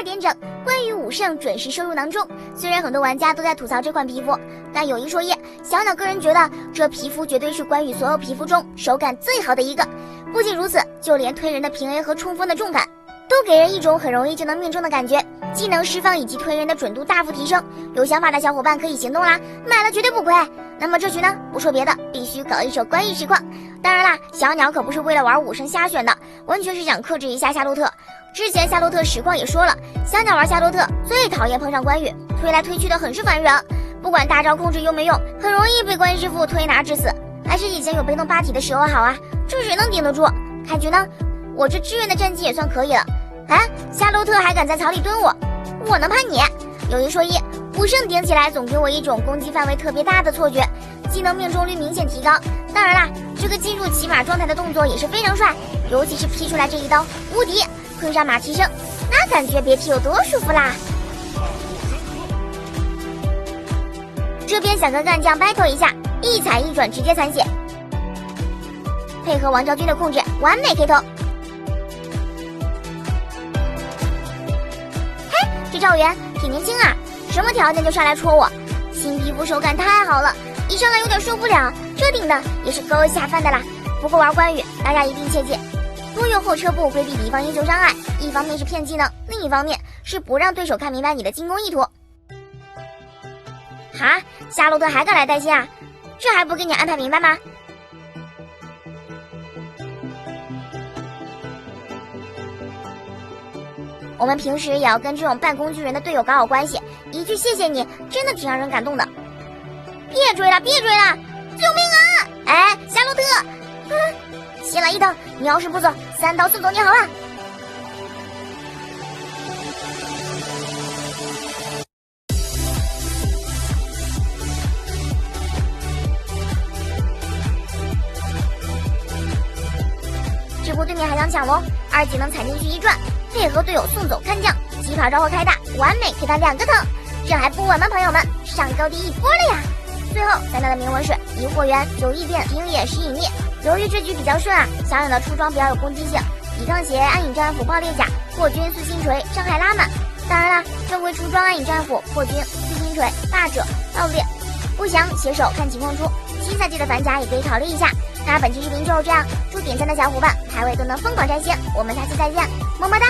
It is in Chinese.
2点整，关羽5胜准时收入囊中。虽然很多玩家都在吐槽这款皮肤，但有一说一，小鸟个人觉得这皮肤绝对是关羽所有皮肤中手感最好的一个。不仅如此，就连推人的平 A 和冲锋的重感，都给人一种很容易就能命中的感觉，技能释放以及推人的准度大幅提升。有想法的小伙伴可以行动啦，买了绝对不亏。那么这局呢，不说别的，必须搞一手关羽实况。当然啦，小鸟可不是为了玩5胜瞎选的，完全是想克制一下夏洛特。之前夏洛特实况也说了，小鸟玩夏洛特最讨厌碰上关羽，推来推去的很是烦人，不管大招控制用没用，很容易被关师傅推拿致死。还是以前有被动8体的时候好啊，这谁能顶得住？开局呢，我这支援的战绩也算可以了。哎，夏洛特还敢在草里蹲我，我能怕你？有一说一，5胜顶起来总给我一种攻击范围特别大的错觉，技能命中率明显提高。当然啦，这个进入骑马状态的动作也是非常帅，尤其是劈出来这一刀无敌，碰上马蹄声，那感觉别提有多舒服啦。这边想跟干将 battle 一下，一踩一转直接残血，配合王昭君的控制，完美 K 头。嘿，这赵元挺年轻啊，什么条件就上来戳我，新皮肤手感太好了，一上来有点受不了，这顶的也是够下饭的啦。不过玩关羽，大家一定切记，多用后撤步规避敌方英雄伤害，一方面是骗技能，另一方面是不让对手看明白你的进攻意图。哈，夏洛特还敢来带线啊？这还不给你安排明白吗？我们平时也要跟这种半工具人的队友搞好关系，一句谢谢你真的挺让人感动的。别追了，别追了，救命啊！哎，夏洛特，先来一刀，你要是不走，3刀送走你好了。这波对面还想抢龙，2技能踩进去一转，配合队友送走看将，疾跑召唤开大，完美给他2个疼，这还不稳吗？朋友们，上高地一波了呀！最后3刀的铭文是疑惑源9异变鹰眼石隐匿。由于这局比较顺啊，小影的出装比较有攻击性，抵抗鞋、暗影战斧、爆裂甲、破军、四星锤伤害拉满。当然啦，正规出装暗影战斧、破军、四星锤、霸者、爆裂，不详携手看情况出。新赛季的反甲也可以考虑一下。那本期视频就是这样，祝点赞的小伙伴排位都能疯狂占星，我们下期再见，么么哒。